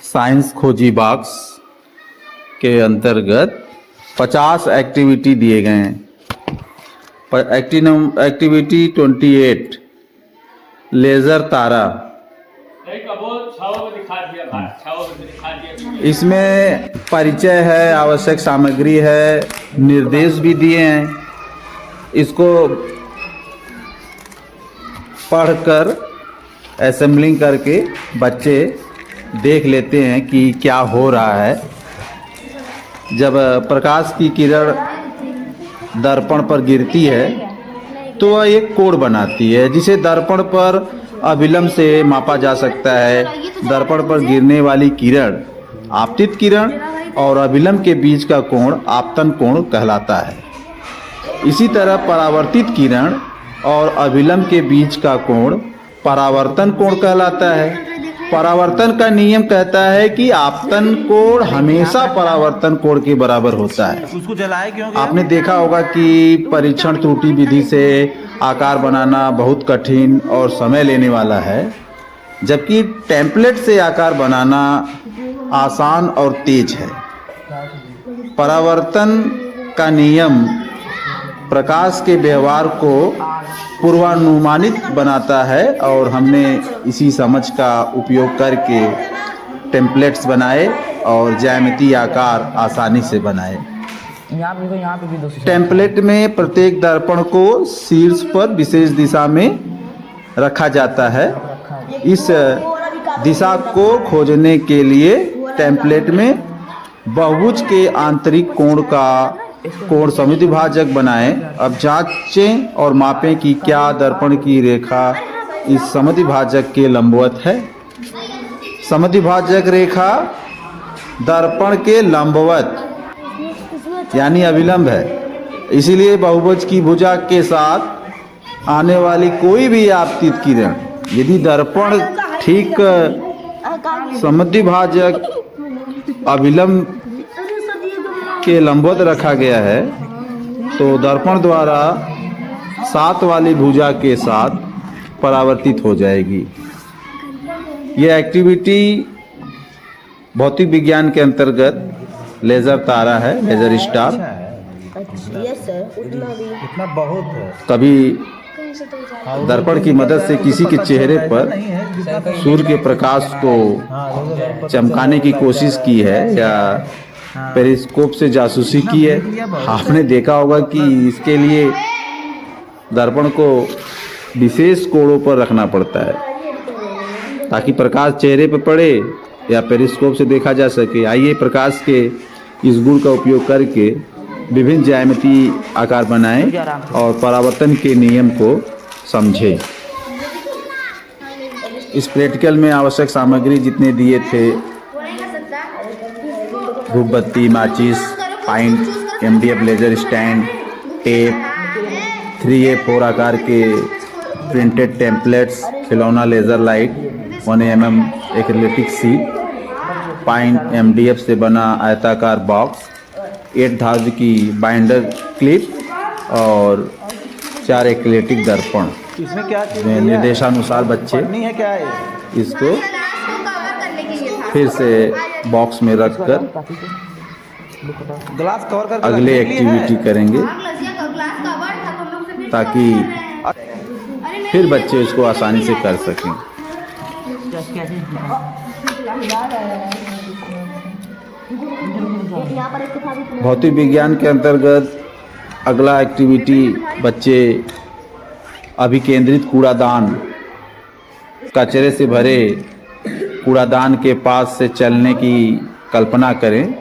Science खोजी box के अंतर्गत 50 एक्टिविटी दिए गए हैं। एक्टिविटी 28 लेज़र तारा। इसमें परिचय है, आवश्यक सामग्री है, निर्देश भी दिए हैं। इसको पढ़कर असेंबलिंग करके बच्चे देख लेते हैं कि क्या हो रहा है। जब प्रकाश की किरण दर्पण पर गिरती है तो वह एक कोण बनाती है, जिसे दर्पण पर अभिलंब से मापा जा सकता है। दर्पण पर गिरने वाली किरण आपतित किरण और अभिलंब के बीच का कोण आपतन कोण कहलाता है। इसी तरह परावर्तित किरण और अभिलंब के बीच का कोण परावर्तन कोण कहलाता है। परावर्तन का नियम कहता है कि आपतन कोण हमेशा परावर्तन कोण के बराबर होता है। उसको जलाए क्यों? आपने देखा होगा कि परीक्षण त्रुटि विधि से आकार बनाना बहुत कठिन और समय लेने वाला है, जबकि टेम्पलेट से आकार बनाना आसान और तेज है। परावर्तन का नियम प्रकाश के व्यवहार को पूर्वानुमानित बनाता है और हमने इसी समझ का उपयोग करके टेम्पलेट्स बनाए और ज्यामितीय आकार आसानी से बनाए। यहाँ पे भी दो टेम्पलेट में प्रत्येक दर्पण को शीर्ष पर विशेष दिशा में रखा जाता है। इस दिशा को खोजने के लिए टेम्पलेट में बहुभुज के आंतरिक कोण समितिभाजक बनाएं। अब जांचें और मापें कि क्या दर्पण की रेखा इस समितिभाजक के लंबवत है। समितिभाजक रेखा दर्पण के लंबवत यानी अभिलंब है, इसीलिए बहुभुज की भुजा के साथ आने वाली कोई भी आपतित किरण यदि दर्पण ठीक समितिभाजक अभिलंब के लंबवत रखा गया है तो दर्पण द्वारा साथ वाली भुजा के साथ परावर्तित हो जाएगी। यह एक्टिविटी भौतिक विज्ञान के अंतर्गत लेज़र तारा है, लेज़र स्टार। इतना बहुत है। कभी दर्पण की मदद से किसी के चेहरे पर सूर्य के प्रकाश को चमकाने की कोशिश की है या पेरिस्कोप से जासूसी की है। आपने देखा होगा कि इसके लिए दर्पण को विशेष कोणों पर रखना पड़ता है ताकि प्रकाश चेहरे पर पड़े या पेरिस्कोप से देखा जा सके। आइए प्रकाश के इस गुण का उपयोग करके विभिन्न ज्यामितीय आकार बनाएं और परावर्तन के नियम को समझें। इस प्रैक्टिकल में आवश्यक सामग्री जितने दिए थे, धूपबत्ती, माचिस, paint, MDF laser stand, tape, 3A4 आकार के प्रिंटेड टेम्पलेट्स, खिलौना laser light, 1mm acrylic sheet, paint MDF से बना आयताकार बॉक्स, 8 धातु की बाइंडर क्लिप और 4 एक्रिलिक दर्पण। इसमें क्या निर्देशानुसार बच्चे नहीं है, क्या है इसको फिर से बॉक्स में रखकर ग्लास कवर कर अगले एक्टिविटी करेंगे ताकि फिर बच्चे इसको आसानी से कर सकें। भौतिक विज्ञान के अंतर्गत अगला एक्टिविटी बच्चे अभिकेंद्रित कूड़ादान, कचरे से भरे कूड़ादान के पास से चलने की कल्पना करें।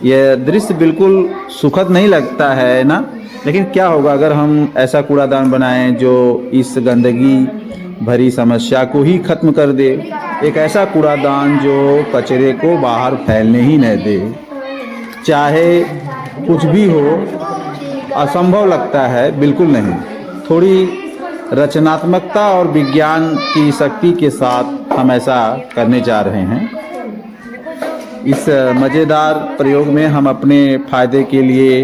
यह दृश्य बिल्कुल सुखद नहीं लगता है ना, लेकिन क्या होगा अगर हम ऐसा कूड़ादान बनाएं जो इस गंदगी भरी समस्या को ही खत्म कर दे। एक ऐसा कूड़ादान जो कचरे को बाहर फैलने ही न दे। चाहे कुछ भी हो, असंभव लगता है, बिल्कुल नहीं। थोड़ी रचनात्मकता और विज्ञान की शक्ति के साथ हम ऐसा करने जा रहे हैं। इस मज़ेदार प्रयोग में हम अपने फायदे के लिए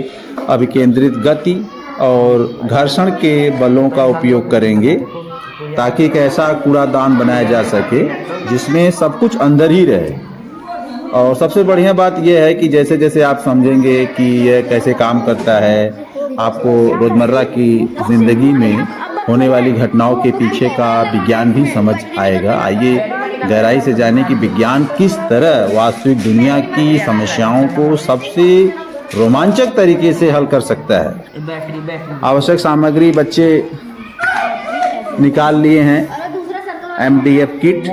अभिकेंद्रित गति और घर्षण के बलों का उपयोग करेंगे ताकि एक ऐसा कूड़ादान बनाया जा सके जिसमें सब कुछ अंदर ही रहे और सबसे बढ़िया बात यह है कि जैसे जैसे आप समझेंगे कि यह कैसे काम करता है, आपको रोज़मर्रा की ज़िंदगी में होने वाली घटनाओं के पीछे का विज्ञान भी समझ आएगा। आइए गहराई से जाने कि विज्ञान किस तरह वास्तविक दुनिया की समस्याओं को सबसे रोमांचक तरीके से हल कर सकता है। आवश्यक सामग्री बच्चे निकाल लिए हैं। MDF किट,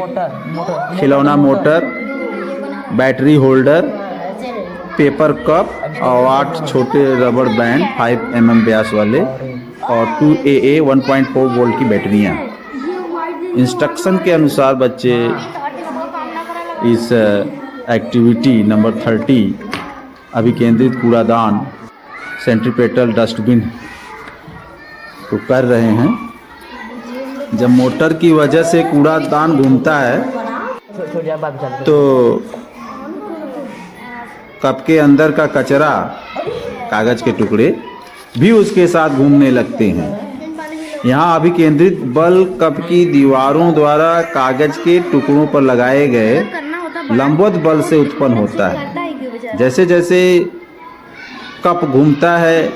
खिलौना motor, battery holder, paper cup और 8 छोटे रबड़ बैंड 5 mm व्यास वाले और 2 AA 1.4 वोल्ट की बैटरियाँ। इंस्ट्रक्शन के अनुसार बच्चे इस एक्टिविटी नंबर 30 अभिकेंद्रित कूड़ादान सेंट्रीपेटल डस्टबिन को कर रहे हैं। जब मोटर की वजह से कूड़ादान घूमता है तो कप के अंदर का कचरा, कागज के टुकड़े भी उसके साथ घूमने लगते हैं। यहाँ अभिकेंद्रित बल कप की दीवारों द्वारा कागज के टुकड़ों पर लगाए गए लंबवत बल से उत्पन्न होता है। जैसे जैसे कप घूमता है,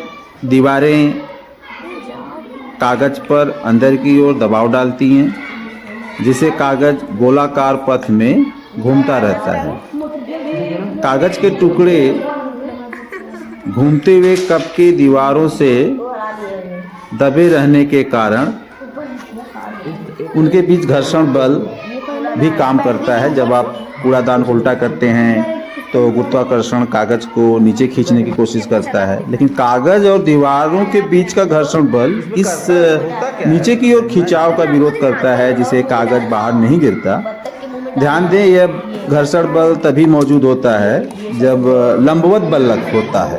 दीवारें कागज पर अंदर की ओर दबाव डालती हैं, जिससे कागज गोलाकार पथ में घूमता रहता है। कागज के टुकड़े घूमते हुए कप की दीवारों से दबे रहने के कारण उनके बीच घर्षण बल भी काम करता है। जब आप कूड़ादान को उल्टा करते हैं तो गुरुत्वाकर्षण कागज को नीचे खींचने की कोशिश करता है, लेकिन कागज और दीवारों के बीच का घर्षण बल इस नीचे की ओर खिंचाव का विरोध करता है, जिसे कागज बाहर नहीं गिरता। ध्यान दें, यह घर्षण बल तभी मौजूद होता है जब लंबवत बल होता है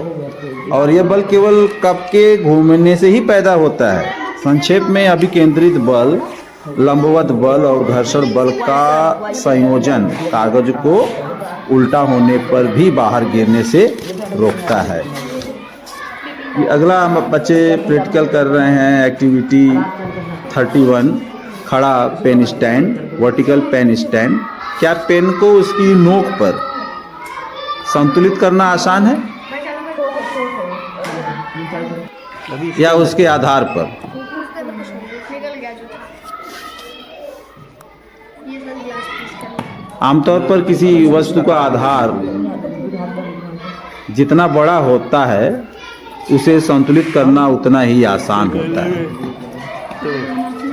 और यह बल केवल कप के घूमने से ही पैदा होता है। संक्षेप में अभिकेंद्रित बल, लंबवत बल और घर्षण बल का संयोजन कागज को उल्टा होने पर भी बाहर गिरने से रोकता है। अगला हम बच्चे प्रैक्टिकल कर रहे हैं एक्टिविटी 31 खड़ा pen stand, vertical pen stand. क्या पेन को उसकी नोक पर संतुलित करना आसान है या उसके आधार पर? आमतौर पर किसी वस्तु का आधार जितना बड़ा होता है उसे संतुलित करना उतना ही आसान होता है।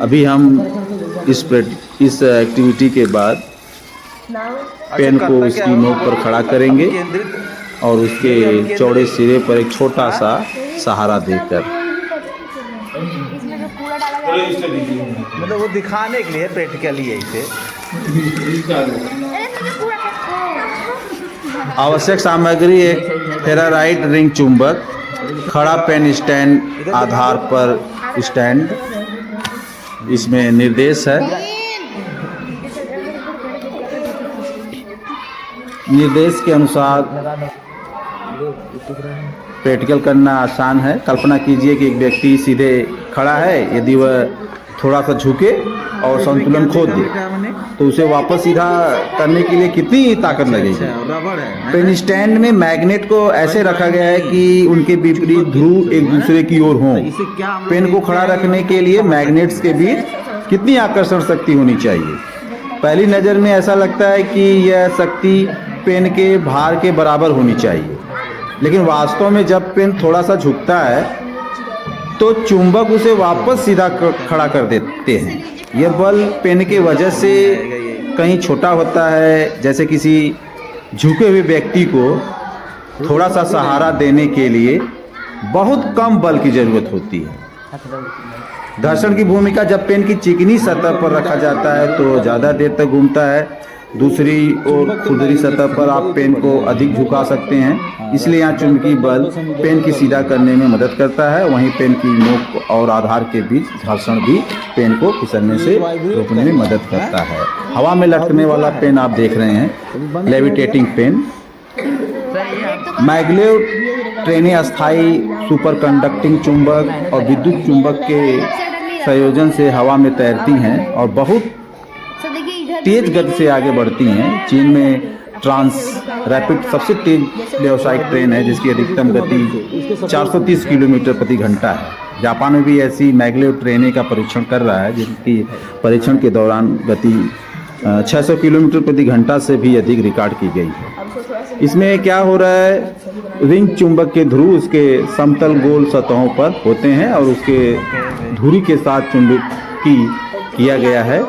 अभी हम इस एक्टिविटी के बाद पेन को उसकी नोक पर खड़ा करेंगे और उसके चौड़े सिरे पर एक छोटा सा सहारा देकर, मतलब वो दिखाने के लिए प्रैक्टिकली ऐसे। आवश्यक सामग्री एक फेराराइट रिंग चुंबक, खड़ा पेन स्टैंड आधार पर स्टैंड। इसमें निर्देश है। निर्देश के अनुसार प्रैक्टिकल करना आसान है। कल्पना कीजिए कि एक व्यक्ति सीधे खड़ा है, यदि वह थोड़ा सा झुके और संतुलन खो दे तो उसे वापस सीधा करने के लिए कितनी ताकत लगेगी। पेन स्टैंड में मैग्नेट को ऐसे रखा गया है कि उनके विपरीत ध्रुव एक दूसरे की ओर हों। पेन को खड़ा रखने के लिए मैग्नेट्स के बीच कितनी आकर्षण शक्ति होनी चाहिए? पहली नज़र में ऐसा लगता है कि यह शक्ति पेन के भार के बराबर होनी चाहिए, लेकिन वास्तव में जब पेन थोड़ा सा झुकता है तो चुंबक उसे वापस सीधा खड़ा कर देते हैं। यह बल पेन के वजह से कहीं छोटा होता है, जैसे किसी झुके हुए व्यक्ति को थोड़ा सा सहारा देने के लिए बहुत कम बल की ज़रूरत होती है। घर्षण की भूमिका जब पेन की चिकनी सतह पर रखा जाता है तो ज़्यादा देर तक घूमता है। दूसरी ओर खुरदरी सतह पर आप पेन को अधिक झुका सकते हैं, इसलिए यहाँ चुंबकीय बल पेन की सीधा करने में मदद करता है। वहीं पेन की नोक और आधार के बीच घर्षण भी पेन को फिसलने से रोकने में मदद करता है। हवा में लटकने वाला पेन आप देख रहे हैं, लेविटेटिंग पेन। मैग्लेव ट्रेनें अस्थायी सुपर कंडक्टिंग चुंबक और विद्युत चुंबक के संयोजन से हवा में तैरती हैं और बहुत तेज गति से आगे बढ़ती हैं। चीन में ट्रांस रैपिड सबसे तेज व्यावसायिक ट्रेन है जिसकी अधिकतम गति 430 किलोमीटर प्रति घंटा है। जापान में भी ऐसी मैग्लेव ट्रेनें का परीक्षण कर रहा है जिनकी परीक्षण के दौरान गति 600 किलोमीटर प्रति घंटा से भी अधिक रिकॉर्ड की गई है। इसमें क्या हो रहा है, रिंग चुंबक के ध्रुव उसके समतल गोल सतहों पर होते हैं और उसके धुरी के साथ चुंबकी किया गया है।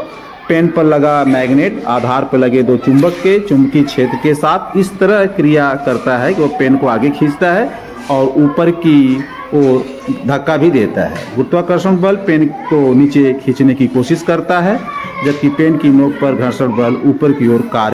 पेन पर लगा मैग्नेट आधार पर लगे दो चुंबक के चुंबकीय क्षेत्र के साथ इस तरह क्रिया करता है कि वो पेन को आगे खींचता है और ऊपर की ओर धक्का भी देता है। गुरुत्वाकर्षण बल पेन को नीचे खींचने की कोशिश करता है जबकि पेन की नोक पर घर्षण बल ऊपर की ओर कार्य